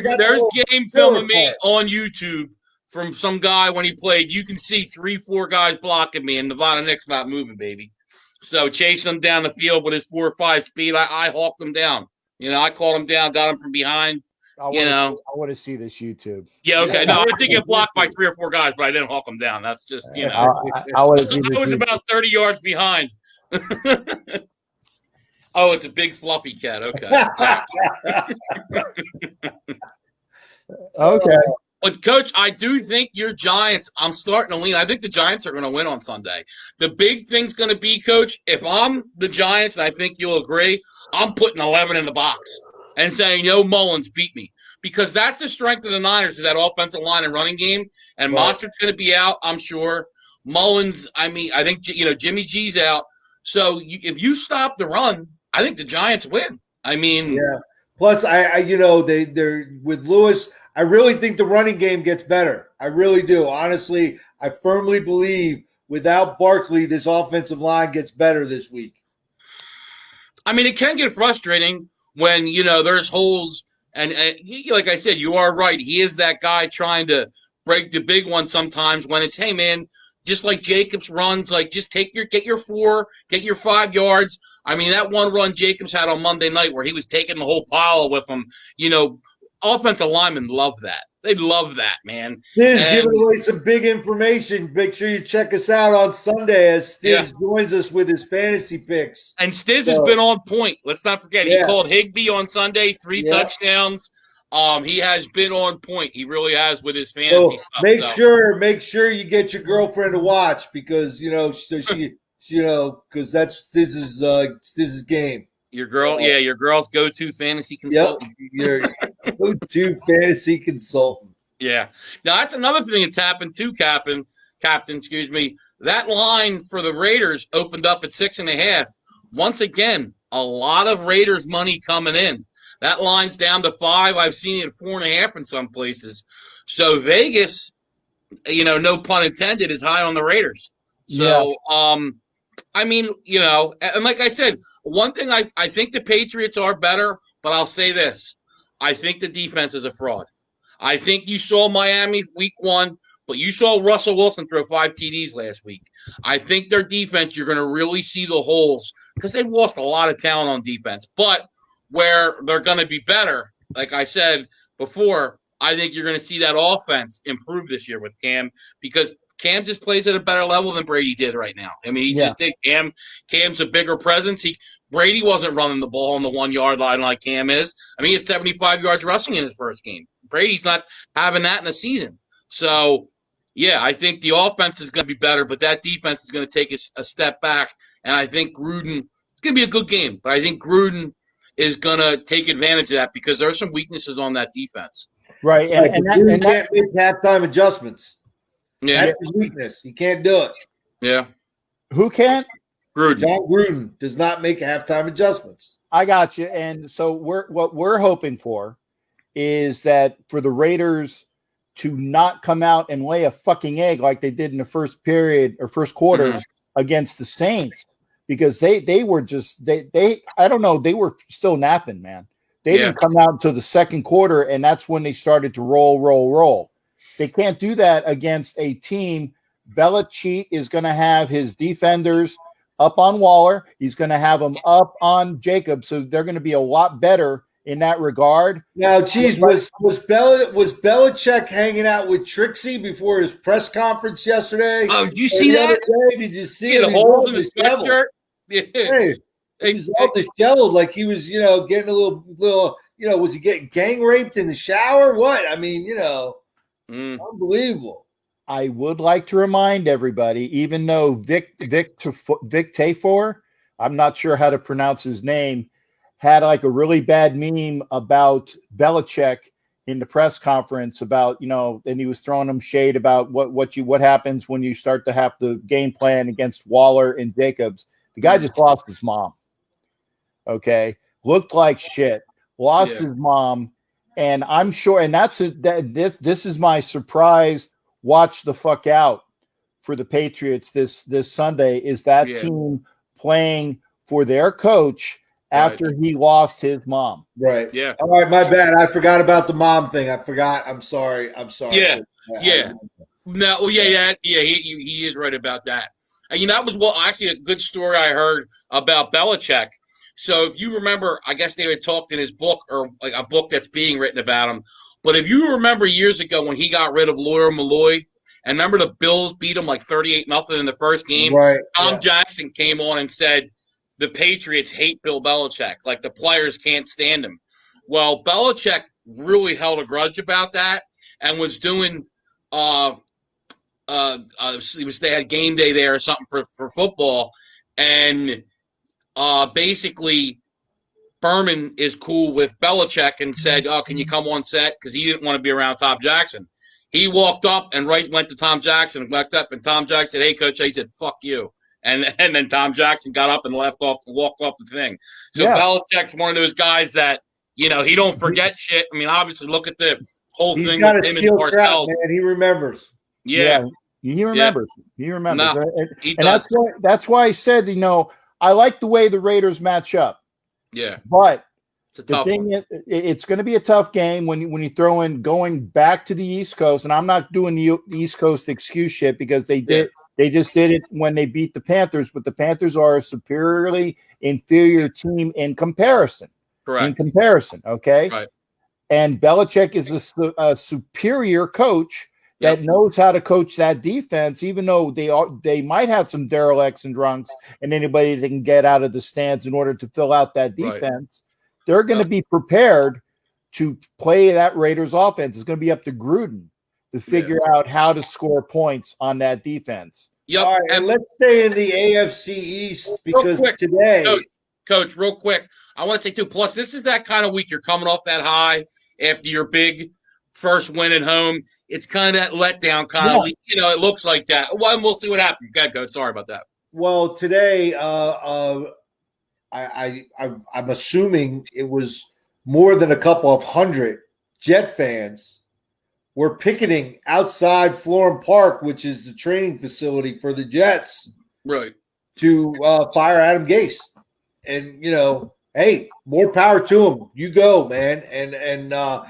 game film of me on YouTube from some guy when he played. You can see 3-4 guys blocking me, and Nevada Nick's not moving, baby. So chasing him down the field with his 4 or 5 speed, I hawked him down. I called him down, got him from behind. I want to see this YouTube. Yeah, okay. No, I did get blocked by 3 or 4 guys, but I didn't hawk him down. That's just I was about 30 yards behind. Oh, it's a big fluffy cat. Okay. Okay. But, Coach, I do think your Giants, I'm starting to lean. I think the Giants are going to win on Sunday. The big thing's going to be, Coach, if I'm the Giants, and I think you'll agree, I'm putting 11 in the box and saying, Mullins beat me. Because that's the strength of the Niners is that offensive line and running game. And Mostert's going to be out, I'm sure. Mullins, I think, Jimmy G's out. So if you stop the run, I think the Giants win. Yeah. Plus, they're with Lewis. I really think the running game gets better. I really do. Honestly, I firmly believe without Barkley, this offensive line gets better this week. It can get frustrating when, there's holes. And like I said, you are right. He is that guy trying to break the big one sometimes when it's, hey, man, just like Jacobs runs, like just get your 4, get your 5 yards. That one run Jacobs had on Monday night where he was taking the whole pile with him, offensive linemen love that. They love that, man. Stiz giving away some big information. Make sure you check us out on Sunday as Stiz joins us with his fantasy picks. And Stiz has been on point. Let's not forget. He called Higbee on Sunday, 3 touchdowns. He has been on point. He really has with his fantasy stuff. Make sure you get your girlfriend to watch because, because that's Stiz's game. Your girl's go-to fantasy consultant. Yep, your go-to fantasy consultant. Yeah. Now, that's another thing that's happened too, Captain. Excuse me. That line for the Raiders opened up at 6.5. Once again, a lot of Raiders money coming in. That line's down to 5. I've seen it at 4.5 in some places. So Vegas, no pun intended, is high on the Raiders. So, and like I said, one thing I think the Patriots are better, but I'll say this. I think the defense is a fraud. I think you saw Miami week 1, but you saw Russell Wilson throw 5 TDs last week. I think their defense, you're going to really see the holes because they've lost a lot of talent on defense. But where they're going to be better, like I said before, I think you're going to see that offense improve this year with Cam because Cam just plays at a better level than Brady did right now. He just did. Cam's a bigger presence. Brady wasn't running the ball on the 1-yard line like Cam is. He had 75 yards rushing in his first game. Brady's not having that in the season. So, I think the offense is going to be better, but that defense is going to take a step back. And I think Gruden, it's going to be a good game, but I think Gruden is going to take advantage of that because there are some weaknesses on that defense. Right. And Gruden can't make halftime adjustments. Yeah. That's his weakness. He can't do it. Yeah. Who can't? Gruden. John Gruden does not make halftime adjustments. I got you. And so what we're hoping for is that for the Raiders to not come out and lay a fucking egg like they did in the first period or first quarter against the Saints because they were just they I don't know, they were still napping, man. They didn't come out until the second quarter, and that's when they started to roll. They can't do that against a team. Belichick is going to have his defenders up on Waller. He's going to have them up on Jacobs. So they're going to be a lot better in that regard. Now, geez, was Belichick hanging out with Trixie before his press conference yesterday? Oh, did you see that? Did you see the holes in the sweatshirt? Yeah. Hey, he was all disheveled, like he was, getting a little, was he getting gang raped in the shower? What? I mean, unbelievable. I would like to remind everybody, even though Vic Tafur, I'm not sure how to pronounce his name, had like a really bad meme about Belichick in the press conference about, and he was throwing him shade about what happens when you start to have the game plan against Waller and Jacobs. The guy just lost his mom. Okay. Looked like shit. Lost his mom. And I'm sure, and this is my surprise. Watch the fuck out for the Patriots this Sunday. Is that team playing for their coach after he lost his mom? Right. Yeah. All right. My bad. I forgot about the mom thing. I forgot. I'm sorry. Yeah. No. Well, yeah. He is right about that. And that was actually a good story I heard about Belichick. So if you remember, I guess they had talked in his book, or like a book that's being written about him. But if you remember years ago when he got rid of Lawyer Malloy, and remember the Bills beat him like 38-0 in the first game, right? Tom Jackson came on and said the Patriots hate Bill Belichick, like the players can't stand him. Well, Belichick really held a grudge about that and was doing they had game day there or something for football, and basically Berman is cool with Belichick and said, "Oh, can you come on set?" Because he didn't want to be around Tom Jackson. He walked up and went to Tom Jackson and walked up, and Tom Jackson said, "Hey, coach," he said, "Fuck you." And then Tom Jackson got up and walked off the thing. So Belichick's one of those guys that he don't forget shit. I mean, obviously, look at the whole thing with him and Parcells. Man, he remembers. Yeah, he remembers. Yeah. He remembers. No, and that's why I said, I like the way the Raiders match up. Yeah, but it's a tough one. It's going to be a tough game when you throw in going back to the East Coast, and I'm not doing the East Coast excuse shit because they just did it when they beat the Panthers, but the Panthers are a superiorly inferior team in comparison. Correct. In comparison, okay? Right. And Belichick is a superior coach that knows how to coach that defense, even though they might have some derelicts and drunks and anybody that can get out of the stands in order to fill out that defense. Right. They're going to be prepared to play that Raiders offense. It's going to be up to Gruden to figure out how to score points on that defense. Yep. All right, and let's stay in the AFC East because today, Coach, real quick, I want to say too. Plus, this is that kind of week. You're coming off that high after your big first win at home. It's kind of that letdown kind of. It looks like that. Well, we'll see what happens. Go ahead, Coach. Sorry about that. Well, today, I'm assuming it was more than a couple of hundred Jet fans were picketing outside Florham Park, which is the training facility for the Jets, right, to fire Adam Gase. And hey, more power to him. You go, man. And I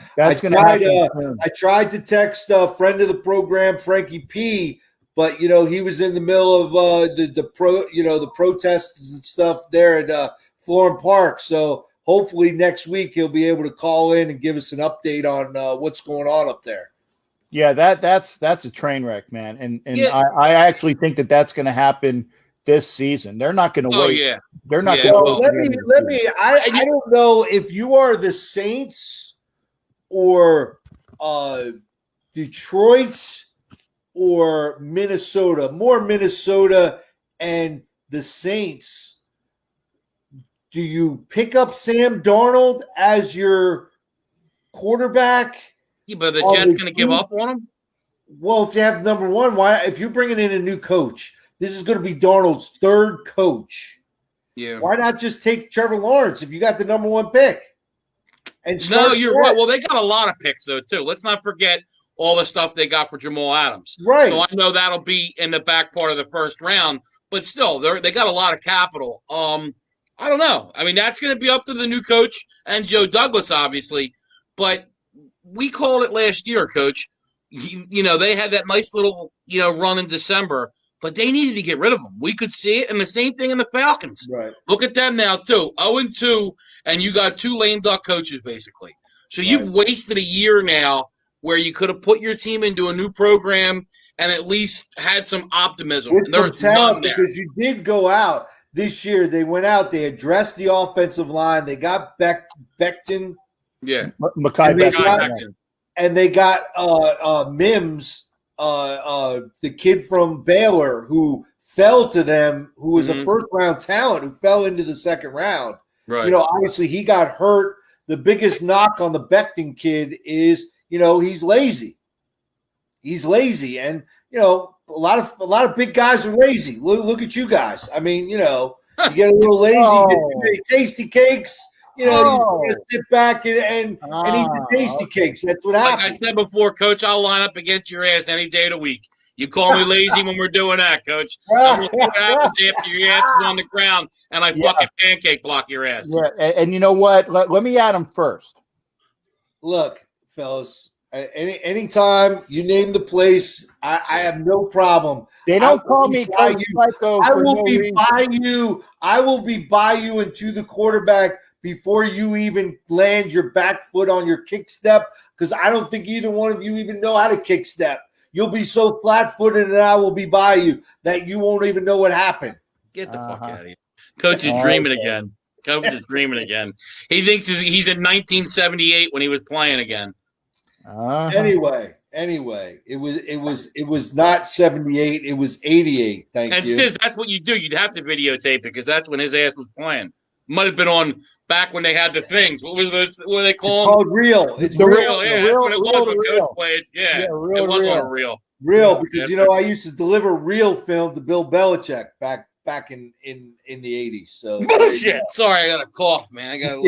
tried to text a friend of the program, Frankie P, but he was in the middle of the protests and stuff there at Florham Park. So hopefully next week he'll be able to call in and give us an update on what's going on up there. Yeah, that's a train wreck, man. And I actually think that's going to happen this season. They're not going to wait. Yeah. They're not going to wait. I don't know if you are the Saints or Detroit or Minnesota, more Minnesota and the Saints. Do you pick up Sam Darnold as your quarterback? Yeah, but the Jets going to give up on him? Well, if you have number one, if you're bringing in a new coach, this is going to be Darnold's third coach. Yeah. Why not just take Trevor Lawrence if you got the number one pick? No, you're right. Well, they got a lot of picks, though, too. Let's not forget all the stuff they got for Jamal Adams. Right. So I know that'll be in the back part of the first round, but still, they got a lot of capital. I don't know. I mean, that's going to be up to the new coach and Joe Douglas, obviously. But we called it last year, Coach. They had that nice little, run in December. but they needed to get rid of him. We could see it, and the same thing in the Falcons. Right. Look at them now, too. 0-2, and you got 2 lame duck coaches, basically. So you've wasted a year now where you could have put your team into a new program and at least had some optimism. There's talent because you did go out this year. They went out. They addressed the offensive line. They got Becton. Yeah. And they got Mims, the kid from Baylor who fell to them, who was a first-round talent who fell into the second round. Right. You know, obviously he got hurt. The biggest knock on the Becton kid is, you know, he's lazy. He's lazy, and you know a lot of big guys are lazy. Look at you guys. I mean, you know, you get a little lazy, you get too many tasty cakes. You know, you sit back and eat the tasty cakes. That's what happens. Like I said before, Coach, I'll line up against your ass any day of the week. You call me lazy when we're doing that, Coach. And we'll see what happens after your ass is on the ground and I fucking pancake block your ass. Yeah, and you know what? Let me add him first. Look, fellas. Anytime you name the place, I have no problem. They don't call me Coach Psycho. I will be by you. I will be by you into the quarterback before you even land your back foot on your kick step, because I don't think either one of you even know how to kick step. You'll be so flat-footed, and I will be by you that you won't even know what happened. Get the fuck out of here. Coach is dreaming again. Coach is dreaming again. He thinks he's in 1978 when he was playing again. Anyway, it was not 78, it was 88. Thank you. And Stiz, that's what you do. You'd have to videotape because that's when his ass was playing. Might have been on back when they had the things. What was this? What do they call them? Called reel. It's the real. Yeah, that's what it was when Coach played. Yeah, it was on a reel. Real, because you know I used to deliver real film to Bill Belichick back in the 80s. So bullshit. Sorry, I got a cough, man. I got a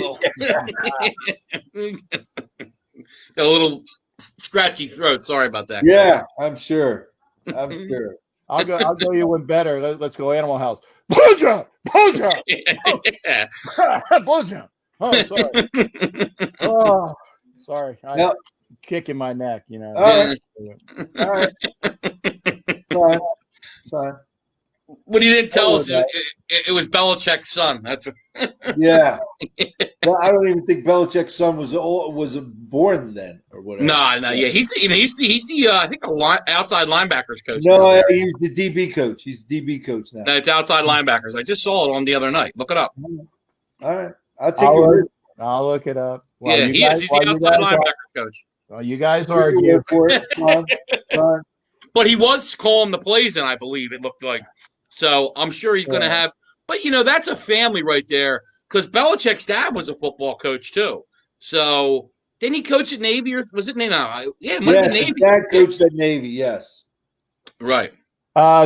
little scratchy throat. Sorry about that. Yeah, I'm sure. I'll go you one better. Let's go Animal House. Blow jump. Yeah. Blow jump. Oh, sorry. Sorry. I'm kicking my neck, you know. All right. Fine. What he didn't tell us, it was Belichick's son. That's yeah. Well, I don't even think Belichick's son was born then or whatever. No, yeah. He's the I think outside linebackers coach. No, he's the DB coach. He's the DB coach now. No, it's outside linebackers. I just saw it on the other night. Look it up. All right, I'll look it up. Well, yeah, he is. He's the outside linebackers coach. Well, you guys argue for it. But he was calling the plays, and I believe it looked like. So I'm sure he's going to have. But, you know, that's a family right there because Belichick's dad was a football coach, too. So didn't he coach at Navy or was it Navy? No, yeah, it might be Navy. Dad coached at Navy, yes. Right.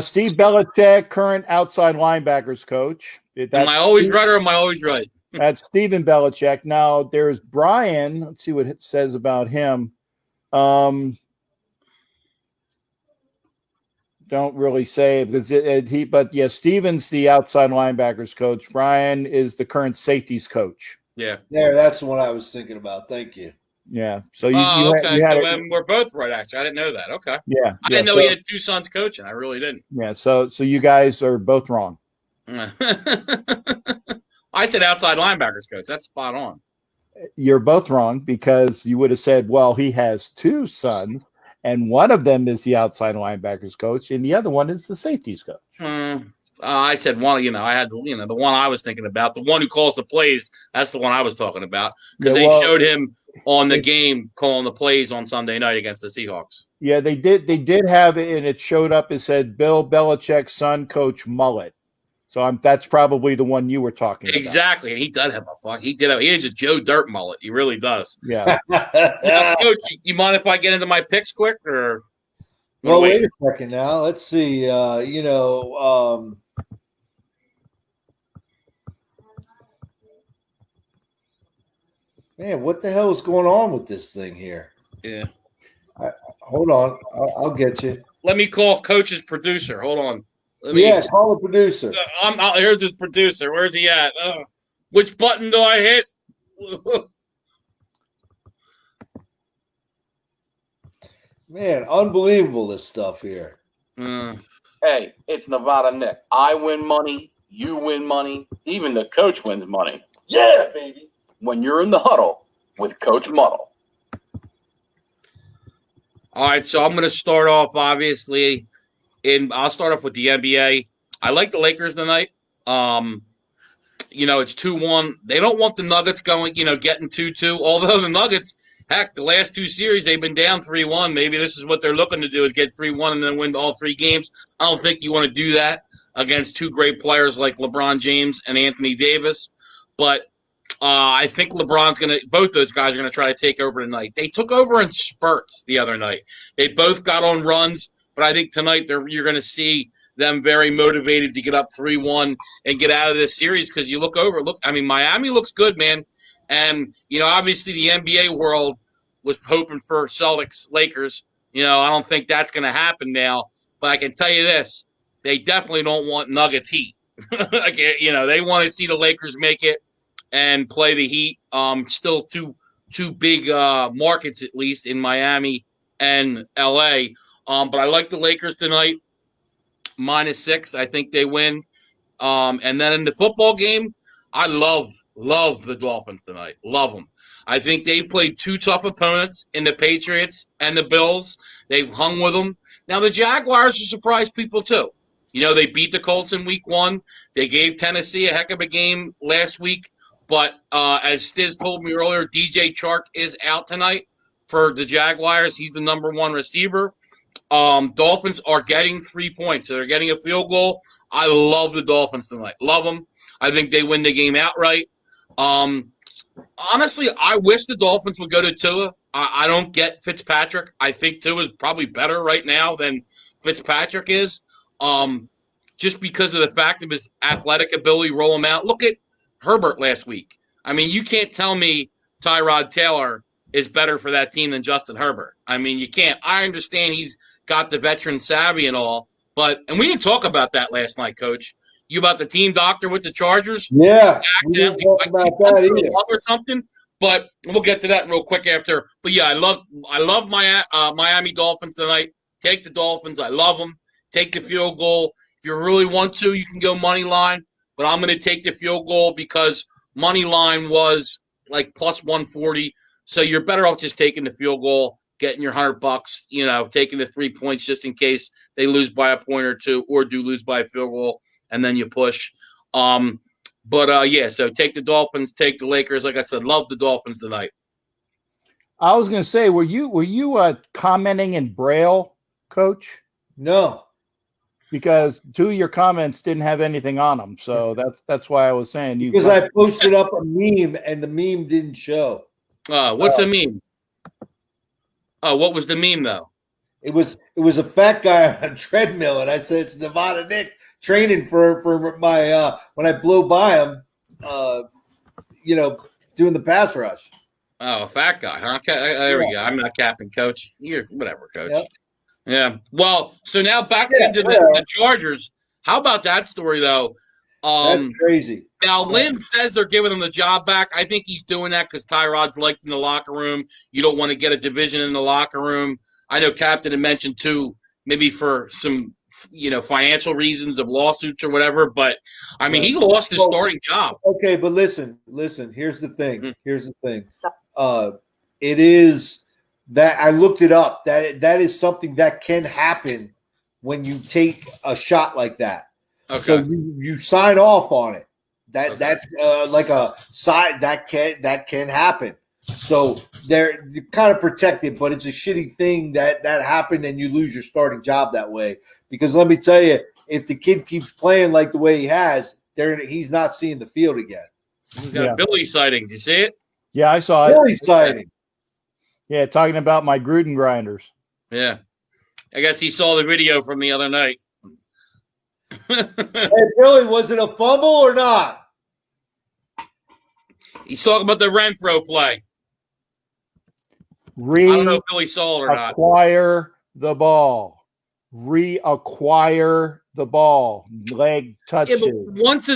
Steve Belichick, current outside linebackers coach. Am I always right or am I always right? That's Stephen Belichick. Now, there's Brian. Let's see what it says about him. Don't really say because but Steven's the outside linebackers coach. Brian is the current safeties coach. Yeah, that's the one I was thinking about. Thank you. Yeah. So we're both right. Actually, I didn't know that. Okay. Yeah. I didn't know he had two sons coaching. I really didn't. Yeah. So you guys are both wrong. I said outside linebackers coach. That's spot on. You're both wrong because you would have said, well, he has two sons. And one of them is the outside linebackers coach, and the other one is the safeties coach. I said one. You know, I had the one I was thinking about, the one who calls the plays. That's the one I was talking about because they showed him on the game calling the plays on Sunday night against the Seahawks. Yeah, they did. They did have it, and it showed up. It said Bill Belichick's son, Coach Mullet. So that's probably the one you were talking about. Exactly, and he does have a fuck. He has a Joe Dirt mullet. He really does. Yeah. Now, Coach, you mind if I get into my picks quick, or? Well, wait a second now. Let's see. Man, what the hell is going on with this thing here? Yeah. Hold on. I'll get you. Let me call Coach's producer. Hold on. Call the producer. Here's his producer. Where's he at? Which button do I hit? Man, unbelievable this stuff here. Hey, it's Nevada Nick. I win money. You win money. Even the coach wins money. Yeah, baby. When you're in the huddle with Coach Muddle. All right, so I'm going to start off, obviously, I'll start off with the NBA. I like the Lakers tonight. It's 2-1. They don't want the Nuggets going, getting 2-2. Although the Nuggets, heck, the last two series, they've been down 3-1. Maybe this is what they're looking to do is get 3-1 and then win all three games. I don't think you want to do that against two great players like LeBron James and Anthony Davis. But I think both those guys are going to try to take over tonight. They took over in spurts the other night. They both got on runs, but I think tonight you're going to see them very motivated to get up 3-1 and get out of this series because you look, Miami looks good, man. And, obviously the NBA world was hoping for Celtics, Lakers. I don't think that's going to happen now. But I can tell you this, they definitely don't want Nuggets Heat. They want to see the Lakers make it and play the Heat. Still two big markets, at least, in Miami and L.A. But I like the Lakers tonight. -6. I think they win. And then in the football game, I love the Dolphins tonight. Love them. I think they've played two tough opponents in the Patriots and the Bills. They've hung with them. Now, the Jaguars have surprised people, too. They beat the Colts in week 1. They gave Tennessee a heck of a game last week. But as Stiz told me earlier, DJ Chark is out tonight for the Jaguars. He's the number 1 receiver. Dolphins are getting 3 points, so they're getting a field goal. I love the Dolphins tonight. Love them. I think they win the game outright. Honestly, I wish the Dolphins would go to Tua. I don't get Fitzpatrick. I think Tua is probably better right now than Fitzpatrick is, just because of the fact of his athletic ability, roll him out. Look at Herbert last week. You can't tell me Tyrod Taylor is better for that team than Justin Herbert. You can't. I understand he's got the veteran savvy and all, and we didn't talk about that last night, Coach. You about the team doctor with the Chargers? Yeah, we didn't talk about that either. Or something, but we'll get to that real quick after. But yeah, I love my Miami Dolphins tonight. Take the Dolphins. I love them. Take the field goal. If you really want to, you can go money line, but I'm going to take the field goal because money line was like plus 140. So you're better off just taking the field goal, getting your $100, taking the 3 points just in case they lose by a point or two or do lose by a field goal, and then you push. So take the Dolphins, take the Lakers. Like I said, love the Dolphins tonight. I was going to say, were you commenting in Braille, Coach? No. Because 2 of your comments didn't have anything on them. So that's why I was saying you. Because I posted up a meme and the meme didn't show. What's a meme? What was the meme though? It was a fat guy on a treadmill, and I said it's Nevada Nick training for my when I blow by him, doing the pass rush. Oh, a fat guy, huh? There we go. I'm not captain, Coach. You're whatever, Coach. Yep. Yeah. Well, so now back into the Chargers. How about that story though? That's crazy. Now, Lynn says they're giving him the job back. I think he's doing that because Tyrod's liked in the locker room. You don't want to get a division in the locker room. I know Captain had mentioned, too, maybe for some, financial reasons of lawsuits or whatever. But, he lost his starting job. Okay, but listen. Here's the thing. It is that I looked it up. That is something that can happen when you take a shot like that. Okay. So you sign off on it. That's like a side that can happen. So you're kind of protected, but it's a shitty thing that happened and you lose your starting job that way. Because let me tell you, if the kid keeps playing like the way he has, he's not seeing the field again. He's got a Billy sighting. Did you see it? Yeah, I saw Billy sighting. Yeah, talking about my Gruden grinders. Yeah. I guess he saw the video from the other night. Hey, Billy, was it a fumble or not? He's talking about the Renfro play. I don't know if Billy saw it or not. Reacquire the ball. Reacquire the ball. Leg touch it. But once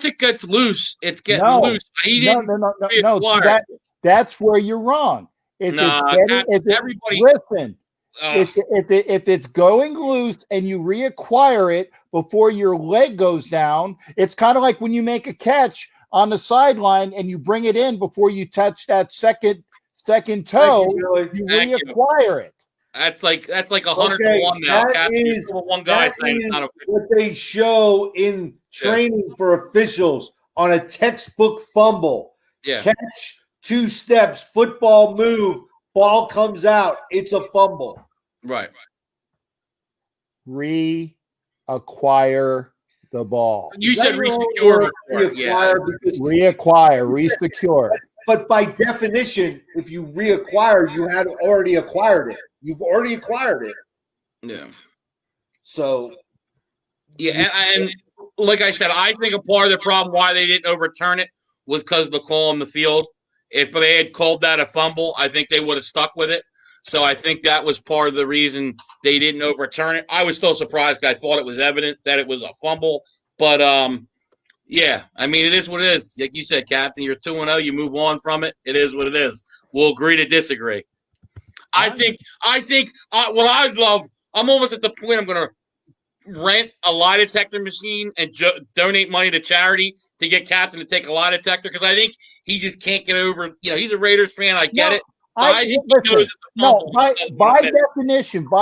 it gets loose, it's getting loose. He didn't. No. That's where you're wrong. Listen. if it's going loose and you reacquire it before your leg goes down, it's kind of like when you make a catch on the sideline and you bring it in before you touch that second toe, you reacquire it. That's like 100 to 1 now. One guy saying it's not what they show in training for officials on a textbook fumble. Yeah. Catch, 2 steps, football move, ball comes out. It's a fumble. Right. Reacquire the ball. You said resecure. Reacquire, resecure. But by definition, if you reacquire, you had already acquired it. You've already acquired it. Yeah. So. Yeah, and like I said, I think a part of the problem why they didn't overturn it was because of the call on the field. If they had called that a fumble, I think they would have stuck with it. So I think that was part of the reason they didn't overturn it. I was still surprised. I thought it was evident that it was a fumble. But, yeah, I mean, it is what it is. Like you said, Captain, you're 2-0. You move on from it. It is what it is. We'll agree to disagree. I think what I'd love, I'm almost at the point I'm going to rent a lie detector machine and donate money to charity to get Captain to take a lie detector because I think he just can't get over. He's a Raiders fan. I get it. By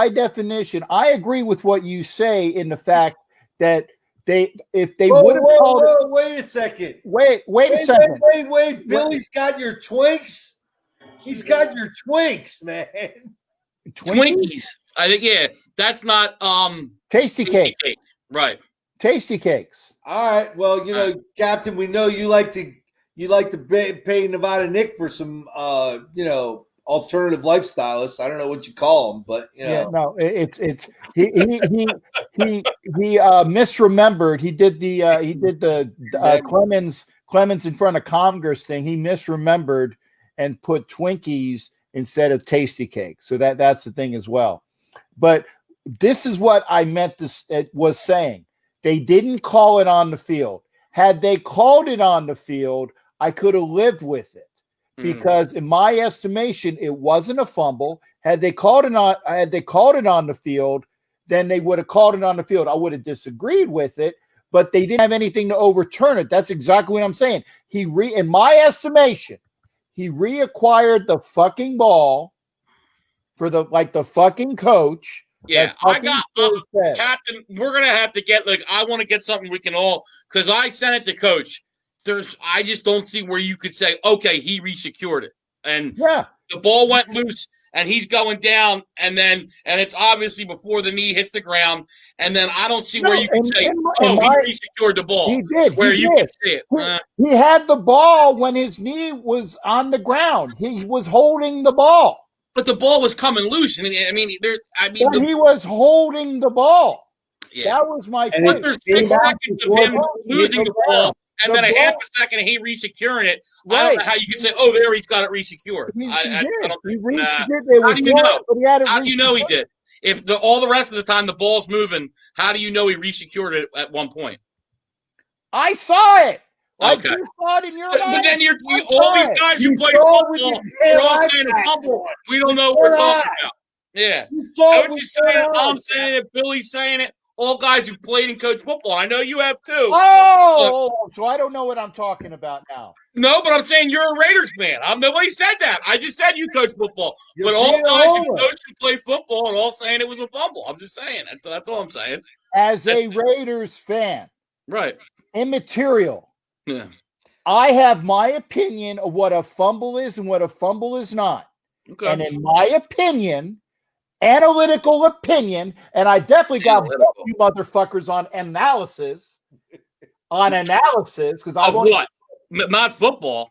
definition, I agree with what you say in the fact that if they would have called it. Wait a second. Wait a second. Wait. Billy's got your Twinks. He's got your Twinks, man. Twinkies. I think that's not Tasty cake. Right. Tasty cakes. All right. Well, Captain, we know you like to pay Nevada Nick for some alternative lifestylists. I don't know what you call them, but no, it's he misremembered. He did the Clemens in front of Congress thing. He misremembered and put Twinkies instead of Tasty cake. So that's the thing as well. But this is what I meant. It was saying they didn't call it on the field. Had they called it on the field, I could have lived with it because, in my estimation, it wasn't a fumble. Had they called it on the field, then they would have called it on the field. I would have disagreed with it, but they didn't have anything to overturn it. That's exactly what I'm saying. In my estimation, he reacquired the fucking ball for the fucking coach. Yeah, I got Captain. We're gonna have to get I want to get something we can all because I sent it to Coach. I just don't see where you could say, okay, he resecured it, and the ball went loose, and he's going down, and it's obviously before the knee hits the ground, and then I don't see where you could say, he resecured the ball. He did. Where you could see it. He had the ball when his knee was on the ground. He was holding the ball. But the ball was coming loose. He was holding the ball. Yeah. That was my point. But there's 6 seconds of him losing the ball, and then a half a second of he resecuring it. Right. I don't know how you can say, there he's got it resecured. How do you know he did? If all the rest of the time the ball's moving, how do you know he resecured it at one point? I saw it. Okay. You saw it in your but then all these guys who play football are all saying a fumble. We don't know what we're talking about. Yeah. Coach is saying it. I'm saying it. Billy's saying it. All guys who played and coached football. I know you have too. So I don't know what I'm talking about now. No, but I'm saying you're a Raiders fan. Nobody said that. I just said you coach football. But all guys who coach and play football are all saying it was a fumble. I'm just saying. That's all I'm saying. As a Raiders fan. Right. Immaterial. Yeah. I have my opinion of what a fumble is and what a fumble is not. Okay. And in my opinion, analytical opinion, and I definitely got you motherfuckers on analysis. Because I what? Not football.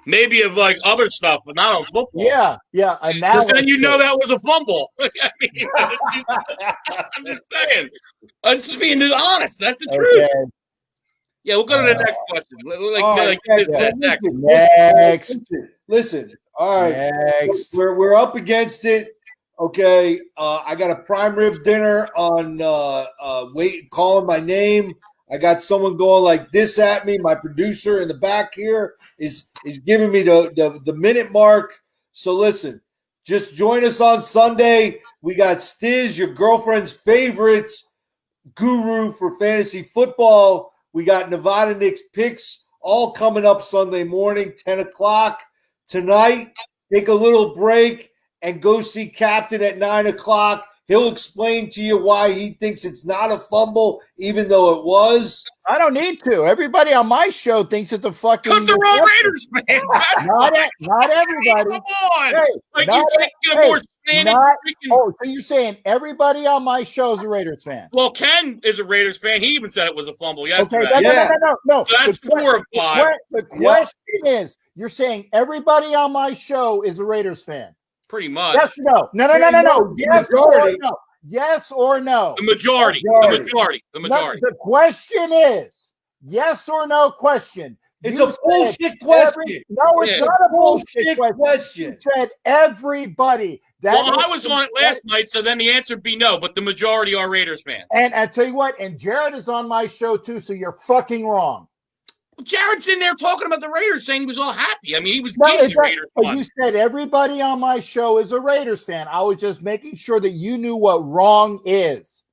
Maybe of other stuff, but not on football. Yeah. Because then that was a fumble. I mean, I'm just saying. I'm just being honest. That's the truth. Yeah, we'll go to the next question. Next. Listen. All right. Next. We're up against it. Okay. I got a prime rib dinner on calling my name. I got someone going like this at me. My producer in the back here is giving me the minute mark. So listen, Just join us on Sunday. We got Stiz, your girlfriend's favorite guru for fantasy football. We got Nevada Knicks picks all coming up Sunday morning, 10 o'clock. Tonight, take a little break and go see Captain at 9 o'clock. He'll explain to you why he thinks it's not a fumble, even though it was. I don't need to. Everybody on my show thinks it's a fucking. Because they're all Raiders fans. Not everybody. Come on. Hey, like you can't get a more standing freaking. Oh, so you're saying everybody on my show is a Raiders fan? Well, Ken is a Raiders fan. He even said it was a fumble yesterday. Okay, no. So that's 4 of 5. The question is, you're saying everybody on my show is a Raiders fan? Pretty much. Yes or no? No. Yes or no? Yes or no? The majority. The question is, yes or no question. It's a bullshit question. No, it's not a bullshit question. You said everybody. I was on it last night, so then the answer would be no, but the majority are Raiders fans. And I tell you what, and Jared is on my show too, so you're fucking wrong. Jared's in there talking about the Raiders, saying he was all happy. I mean, he was giving the Raiders fun. You said everybody on my show is a Raiders fan. I was just making sure that you knew what wrong is.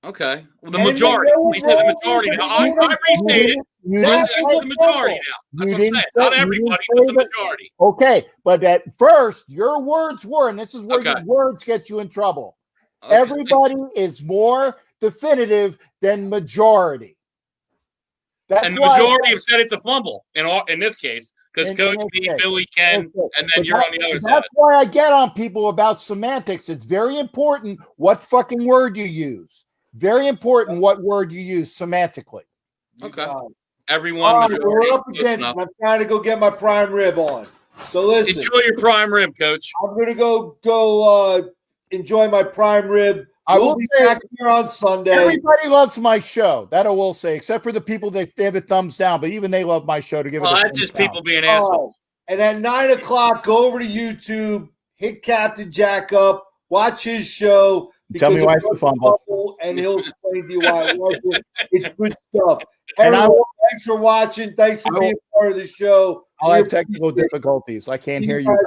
Okay. Well, the majority. He said the majority. Now, I restated. That's the majority now. That's what I'm saying. Not everybody, but the majority. Okay. But at first, your words were, and this is where your words get you in trouble. Okay. Everybody is more definitive than majority. And the majority have said it's a fumble in this case, because Coach me, Billy, Ken, and then you're on the other side. That's why I get on people about semantics. It's very important what fucking word you use. Very important what word you use semantically. Okay. Everyone. We're up again. I'm trying to go get my prime rib on. So listen. Enjoy your prime rib, Coach. I'm going to go enjoy my prime rib. We'll be back here on Sunday. Everybody loves my show. That I will say, except for the people that they have a thumbs down, but even they love my show to give it. Well, that's just people being assholes. And at 9 o'clock, go over to YouTube, hit Captain Jack up, watch his show. Tell me why it's a fumble. And he'll explain to you why it wasn't. It's good stuff. Everyone, thanks for watching. Thanks for being part of the show. I'll have technical difficulties. I can't hear you.